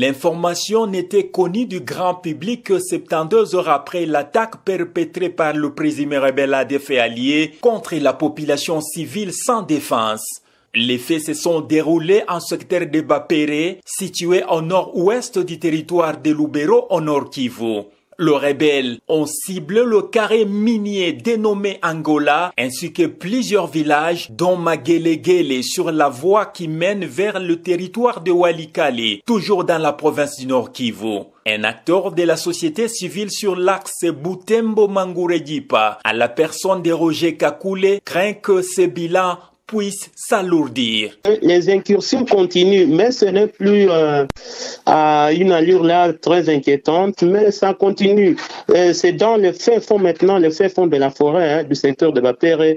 L'information n'était connue du grand public que 72 heures après l'attaque perpétrée par le présumé rebelle ADF et alliés contre la population civile sans défense. Les faits se sont déroulés en secteur de Bapere, situé au nord-ouest du territoire de Lubero, au nord Kivu. Les rebelles ont ciblé le carré minier dénommé Angola ainsi que plusieurs villages dont Magelegele sur la voie qui mène vers le territoire de Walikale, toujours dans la province du Nord Kivu. Un acteur de la société civile sur l'axe Butembo-Mangurejipa, à la personne de Roger Kakule, craint que ce bilan puisse s'alourdir. Les incursions continuent, mais ce n'est plus à une allure là très inquiétante, mais ça continue. C'est dans le fin fond maintenant, le fin fond de la forêt, du secteur de Bapere,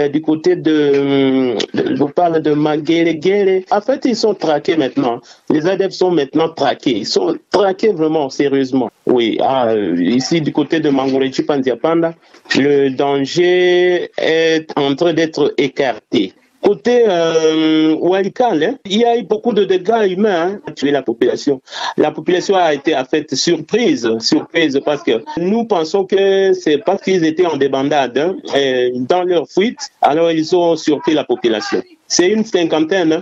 du côté je parle de Magelegele. En fait, ils sont traqués maintenant. Les ADF sont maintenant traqués. Ils sont traqués vraiment sérieusement. Oui, ici du côté de Mangurejipa Nziapanda, le danger est en train d'être écarté. Côté Walikale, il y a eu beaucoup de dégâts humains à tuer la population. La population a été en fait surprise parce que nous pensons que c'est parce qu'ils étaient en débandade dans leur fuite, alors ils ont surpris la population. C'est une cinquantaine.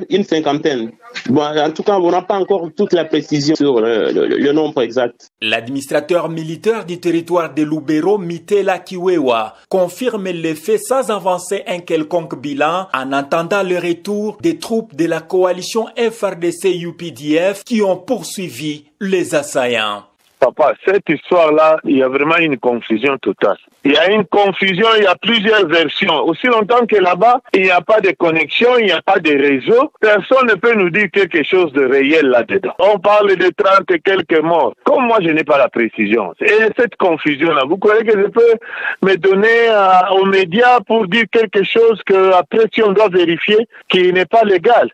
Bon, en tout cas, on n'a pas encore toute la précision sur le nombre exact. L'administrateur militaire du territoire de Lubero, Mitela Kiwewa, confirme les faits sans avancer un quelconque bilan en attendant le retour des troupes de la coalition FRDC-UPDF qui ont poursuivi les assaillants. Papa, cette histoire-là, il y a vraiment une confusion totale. Il y a une confusion, il y a plusieurs versions. Aussi longtemps que là-bas, il n'y a pas de connexion, il n'y a pas de réseau, personne ne peut nous dire quelque chose de réel là-dedans. On parle de 30 et quelques morts. Comme moi, je n'ai pas la précision. Et cette confusion-là, vous croyez que je peux me donner aux médias pour dire quelque chose que après, si on doit vérifier, qui n'est pas légal?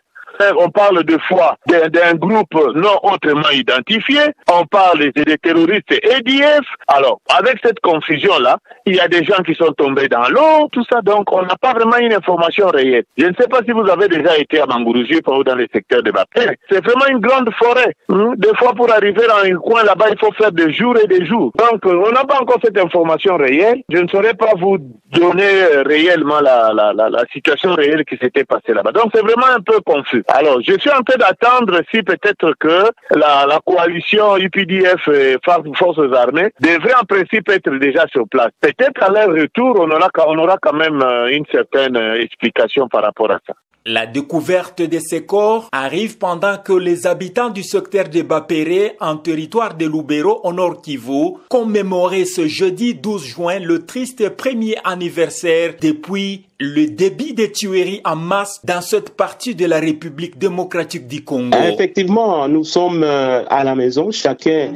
On parle de foi d'un groupe non autrement identifié, on parle des terroristes EDF. Alors, avec cette confusion-là, il y a des gens qui sont tombés dans l'eau, tout ça, donc on n'a pas vraiment une information réelle. Je ne sais pas si vous avez déjà été à Mangurejipa ou dans le secteur de Bapere. C'est vraiment une grande forêt. Des fois, pour arriver dans un coin là-bas, il faut faire des jours et des jours. Donc, on n'a pas encore cette information réelle. Je ne saurais pas vous donner réellement la situation réelle qui s'était passée là-bas. Donc, c'est vraiment un peu confus. Alors, je suis en train d'attendre si peut-être que la coalition UPDF et Forces armées devrait en principe être déjà sur place. Peut-être à leur retour, on aura quand même une certaine explication par rapport à ça. La découverte de ces corps arrive pendant que les habitants du secteur de Bapere, en territoire de Lubero, au nord Kivu, commémoraient ce jeudi 12 juin le triste premier anniversaire depuis le début des tueries en masse dans cette partie de la République démocratique du Congo. Effectivement, nous sommes à la maison, chacun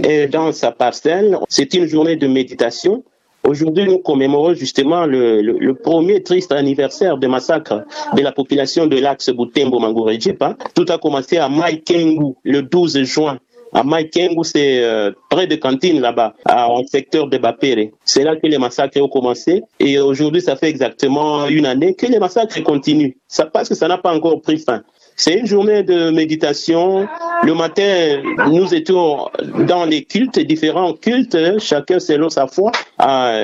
est dans sa parcelle. C'est une journée de méditation. Aujourd'hui, nous commémorons justement le premier triste anniversaire de massacre de la population de l'axe Butembo-Mangurejipa. Tout a commencé à Maikengu le 12 juin. À Maikengu, c'est près de Cantine là-bas, en secteur de Bapere. C'est là que les massacres ont commencé. Et aujourd'hui, ça fait exactement une année que les massacres continuent. Ça, parce que ça n'a pas encore pris fin. C'est une journée de méditation. Le matin, nous étions dans les cultes, différents cultes, chacun selon sa foi.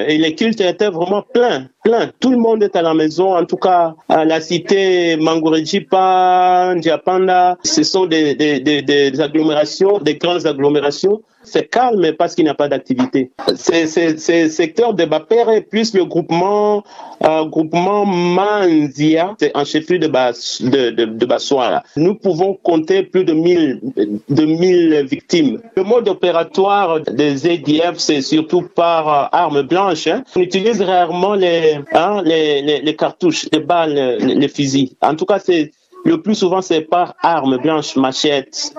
Et les cultes étaient vraiment pleins. Tout le monde est à la maison. En tout cas, à la cité Mangurejipa, Nziapanda, ce sont des agglomérations, des grandes agglomérations. C'est calme parce qu'il n'y a pas d'activité. C'est secteur de Bapere plus le groupement Manzia, c'est en chef-lieu de Bassoara. Nous pouvons compter plus de 1000 victimes. Le mode opératoire des EDF, c'est surtout par armes blanches. On utilise rarement les cartouches, les balles, les fusils. En tout cas, le plus souvent, c'est par armes blanches, machettes.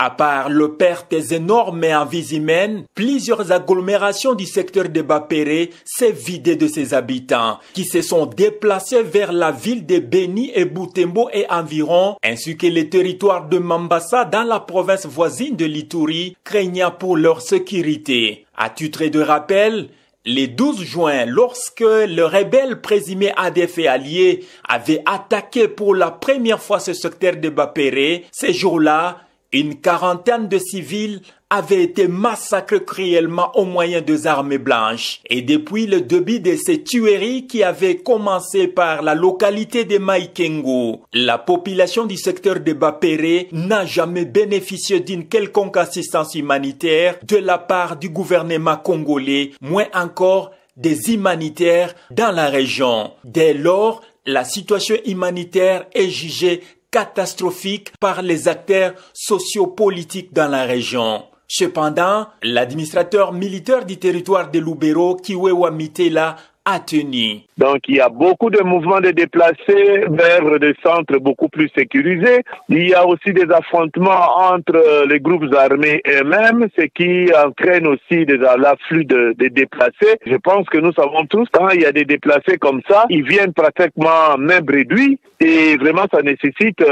À part le pertes énormes en vies humaines, plusieurs agglomérations du secteur de Bapere s'est vidé de ses habitants, qui se sont déplacés vers la ville de Beni et Butembo et environ, ainsi que les territoires de Mambasa dans la province voisine de l'Ituri, craignant pour leur sécurité. À titre de rappel, le 12 juin, lorsque le rebelle présumé ADF et alliés avait attaqué pour la première fois ce secteur de Bapere, ces jours-là, Une quarantaine de civils avaient été massacrés cruellement au moyen des armées blanches. Et depuis le début de ces tueries qui avaient commencé par la localité de Maïkengo, la population du secteur de Bapéré n'a jamais bénéficié d'une quelconque assistance humanitaire de la part du gouvernement congolais, moins encore des humanitaires dans la région. Dès lors, la situation humanitaire est jugée catastrophique par les acteurs sociopolitiques dans la région. Cependant, l'administrateur militaire du territoire de Lubero, Kiwewa Mitela, a tenu. Donc il y a beaucoup de mouvements de déplacés vers des centres beaucoup plus sécurisés. Il y a aussi des affrontements entre les groupes armés eux-mêmes, ce qui entraîne aussi l'afflux de déplacés. Je pense que nous savons tous, quand il y a des déplacés comme ça, ils viennent pratiquement même réduits et vraiment ça nécessite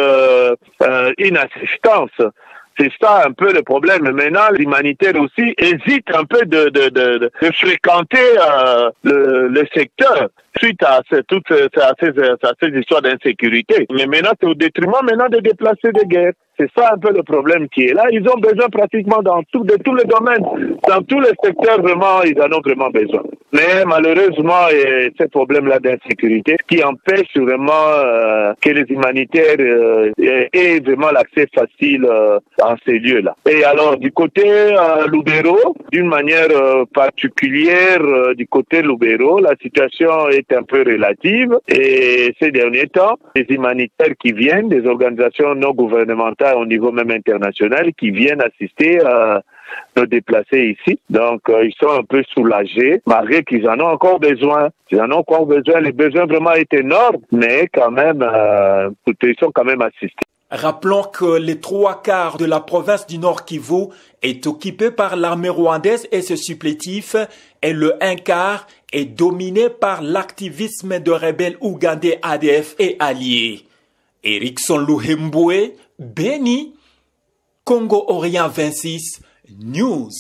une assistance. C'est ça un peu le problème. Maintenant, l'humanitaire aussi hésite un peu de fréquenter le secteur suite à toutes ces histoires d'insécurité. Mais maintenant, c'est au détriment des déplacés de guerre. C'est ça un peu le problème qui est là. Ils ont besoin pratiquement de tous les domaines, dans tous les secteurs, vraiment, ils en ont vraiment besoin. Mais malheureusement, ces problèmes-là d'insécurité qui empêchent vraiment que les humanitaires aient vraiment l'accès facile dans ces lieux-là. Et alors, du côté Lubero, d'une manière particulière, du côté Lubero, la situation est un peu relative. Et ces derniers temps, les humanitaires qui viennent, des organisations non gouvernementales au niveau même international, qui viennent assister nos déplacés ici. Donc, ils sont un peu soulagés, malgré qu'ils en ont encore besoin. Ils en ont encore besoin. Les besoins vraiment étaient énormes, mais quand même, ils sont quand même assistés. Rappelons que les 3/4 de la province du Nord Kivu est occupée par l'armée rwandaise et ses supplétifs, et le 1/4 est dominé par l'activisme de rebelles ougandais ADF et alliés. Erickson Luhembwe, Beni, Congo Orient 26, News.